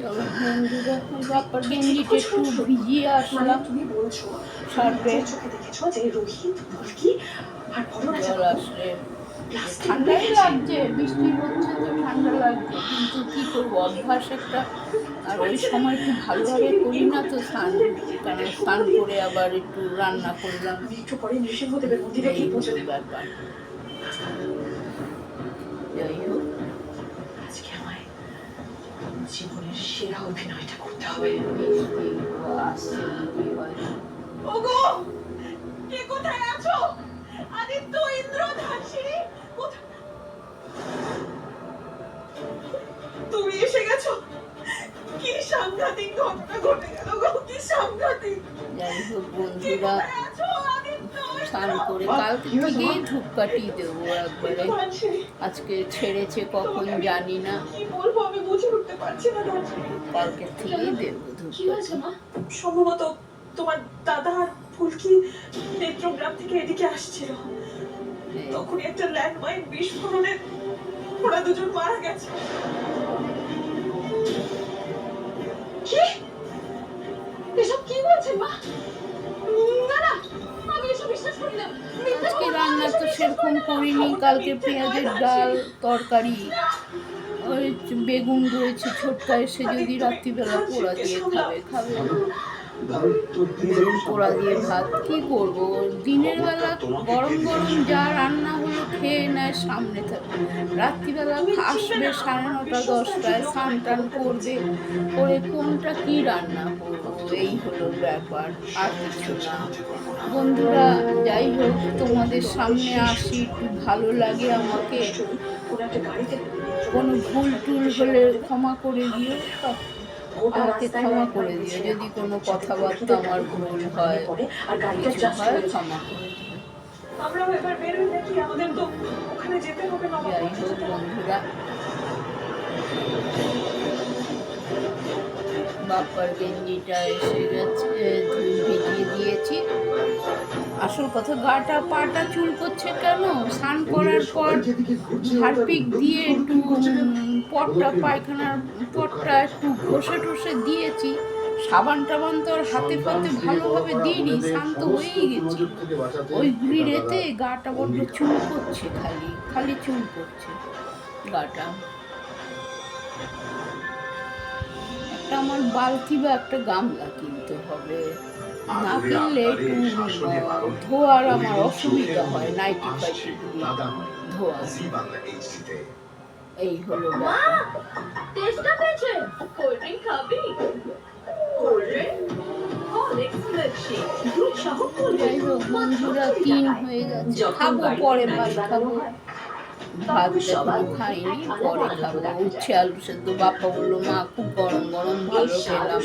চলো বন্ধুরা, বাপার গেঞ্জিটা একটু ভিজিয়ে আসলাম সার্ফে। জল আসলে ঠান্ডাই লাগছে, বৃষ্টি হচ্ছে তো ঠান্ডা লাগছে, কিন্তু কি করবো, অভ্যাস একটা। আর ওই সময় একটু ভালোভাবে করি না তো স্নান, কারণ স্নান করে আবার একটু রান্না করলাম, এই হলো ব্যাপার। যাই হোক, জীবনের সেরা অভিনয়টা করতে হবে। ওগো, কে কোথায় আছো? আদিত্য, ইন্দ্র, ধানসিনী, তুমি এসে গেছো? কি সাংঘাতিক ঘটনা ঘটে গেল গো, কি সাংঘাতিক। যাই হোক বন্ধুরা, স্নান করে কালকে থেকেই ধূপকাঠি দেবো একবারে। আজকে ছেড়েছে কখন জানি না, কালকে থেকেই দেবো ধূপকাঠি। সম্ভবত তোমার দাদা আর ফুলকি নেত্রগ্রাম থেকে এদিকে আসছিল, তখনই একটা ল্যান্ডমাইন বিস্ফোরণে ওরা দুজন মারা গেছে। কি এসব কি বলছেন মা? না না, আমি এসব বিশ্বাস করি না। আজকে রান্না তো সেরকম করিনি, কালকে পেঁয়াজের ডাল তরকারি, ওই বেগুন রয়েছে, ছোটকা এসে যদি রাত্রিবেলা পোড়া দিয়ে খাবে পোড়া দিয়ে ভাত। কি করব, দিনের বেলা গরম গরম যা রান্না হলো খেয়ে নেয়, সামনে থাকে। রাত্রিবেলা আসবে 9:30 10টায়, স্নান টান করবে, করে কোনটা কি রান্না করবো, এই হলো ব্যাপার, আর কিছু না বন্ধুরা। যাই হোক, তোমাদের সামনে আসি, একটু ভালো লাগে আমাকে। কোনো ভুল টুল হলে ক্ষমা করে দিও, আমাকে ক্ষমা করে দিও। যদি কোনো কথাবার্তা আমার ভুল হয়, কিছু হয়, ক্ষমা করে দিও। যাই হোক বন্ধুরা, বাপ্পার গেঞ্জিটা এসে গেছে, ভিজিয়ে দিয়েছি। আসল কথা, গাটা পাটা চুল করছে কেন? স্নান করার পর হারপিক দিয়ে একটু পটটা, পায়খানার পটটা একটু ঘষে টষে দিয়েছি। সাবান টাবান তো আর হাতে পাতে ভালোভাবে দিইনি, স্নান তো হয়েই গেছি। ওই গুলিরেতে গাটা বড্ড চুল করছে, খালি চুল করছে গাটা। একটা আমার বালতি বা একটা গামলা কিনতে হবে, না কিনলে একটু ধোয়ার আমার অসুবিধা হয়, নাইটি ফাইটি ধোয়া। এই হলো যাই হোক বন্ধুরা, 3 হয়ে গেছে, খাবো পরে, ভাত খাবো। ভাত এখনো খাইনি, পরে খাবো। উচ্ছে আলু সেদ্ধ, বাপ্পা বললো মা খুব গরম গরম ভালো খেলাম।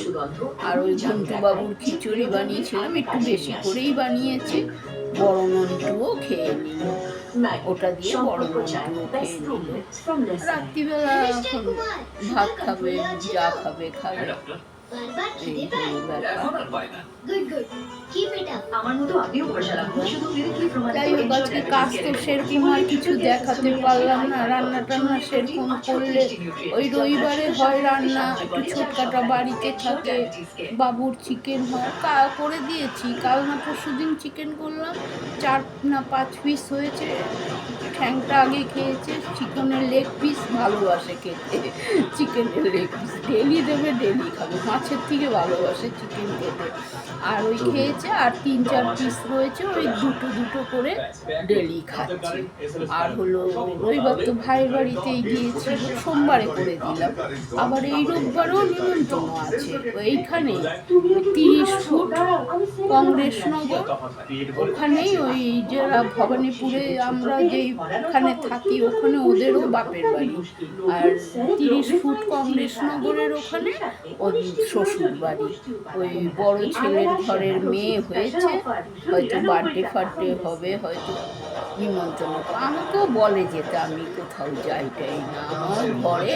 আর ওই ঘন্টু বাবুর খিচুড়ি বানিয়েছিলাম, একটু বেশি করেই বানিয়েছি, বড় নন্টুও খেয়ে নিল, ওটা দিয়ে বড় নন্টুও খেয়ে নিল। রাত্রিবেলা এখন ভাত খাবে, যা খাবে। যাই হোক, আজকে কাজ তো সেরকম আর কিছু দেখাতে পারলাম না, রান্না টান্না সেরকম করলে ওই রবিবারে হয় রান্না, একটু ছোটকাটা বাড়িতে থাকে, বাবুর চিকেন হয়, করে দিয়েছি। কাল না পরশুদিন চিকেন করলাম, 4 না 5 পিস হয়েছে। ঠ্যাংটা আগে খেয়েছে, চিকেনের লেগ পিস ভালোবাসে খেতে, চিকেনের লেগ পিস ডেলি দেবে, ডেলি খাবে, মাছের থেকে ভালোবাসে চিকেন খেতে। আর ওই খেয়েছে, আর 3-4 পিস রয়েছে, ওই দুটো করে ডেলি খাচ্ছে। আর হলো রবিবার তো ভাইয়ের বাড়িতেই গিয়েছিল, সোমবারে করে দিলাম। আবার এই রোববারও নিমন্ত্রণ আছে, এইখানে 30 ফুট কংগ্রেসনগর, ওখানেই ওই যারা ভবানীপুরে আমরা যেখানে থাকি, ওখানে ওদেরও বাপের বাড়ি। আর 30 ফুট কংগ্রেসনগরের ওখানে ওর শ্বশুর বাড়ি। ওই বড় ছেলের ঘরের মেয়ে হয়েছে, হয়তো বার্থডে ফার্থডে হবে, হয়তো নিমন্ত্রণ। আমাকেও বলে যেতে, আমি কোথাও যাইটাই না, আমার ঘরে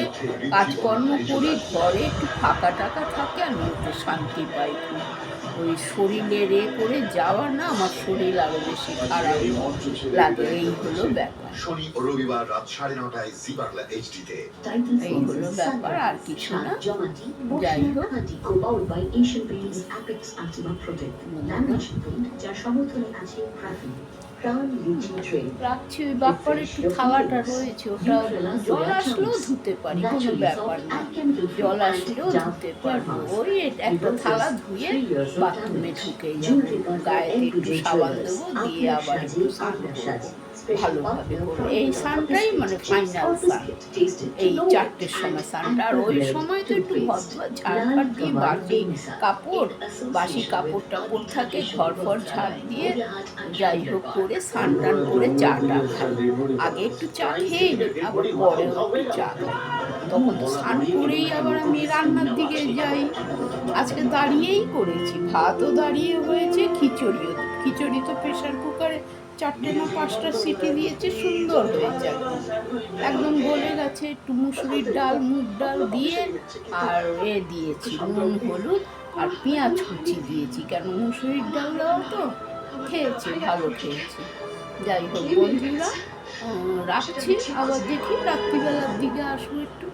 কাজকর্ম করি, ঘরে একটু ফাঁকা টাকা থাকে, আমি একটু শান্তি পাই। ওই শরীরে করে যাওয়া না, আমার শরীর আরো বেশি খারাপ লাগে, এই হলো ব্যাপার। শনি ও রবিবার রাত 9:30টায় জি বাংলা এইচডিতে। এই হলো ব্যাপার, আর কিছু না। যাই হোক, রাখছি। ওই বাপ্পার একটু থালাটা রয়েছে, ওটা জল আসলেও ধুতে পারি, কোনো ব্যাপার না। জল আসলেও ধুতে পারবো। ওই একটা থালা ধুয়ে বাথরুমে ঢুকে যাবো, গায়েতে একটু সাবান দেবো, দিয়ে আবার একটু স্নান করবো ভালোভাবে করবো। এই স্নানটাই মানে ফাইনাল স্নান, এই 4টের সময় স্নানটা। আর ওই সময় তো একটু ঘর দুয়ার ঝাড়ফাড় দিয়ে বাসি কাপড় টাপড় থাকে, ঘর ফর ঝাড় দিয়ে যাই হোক করে স্নান টান করে চাটা খাই। আগে একটু চা খেয়ে আবার পরেও একটু চা খাই। তখন তো স্নান করেই আবার আমি রান্নার দিকে যাই। আজকে দাঁড়িয়েই করেছি, ভাতও দাঁড়িয়ে হয়েছে, খিচুড়ি তো প্রেশার কুকারে 4টে না 5টা সিটি দিয়েছে, সুন্দর হয়েছে, একদম গলে গেছে। একটু মুসুরির ডাল, মুগ ডাল দিয়ে আর দিয়েছি নুন হলুদ আর পেঁয়াজ কুচি দিয়েছি, কেন মুসুরির ডাল দেওয়া তো। খেয়েছে, ভালো খেয়েছে। যাই হোক বন্ধুরা, রাখছি, আবার দেখি রাত্রিবেলার দিকে আসবো একটু।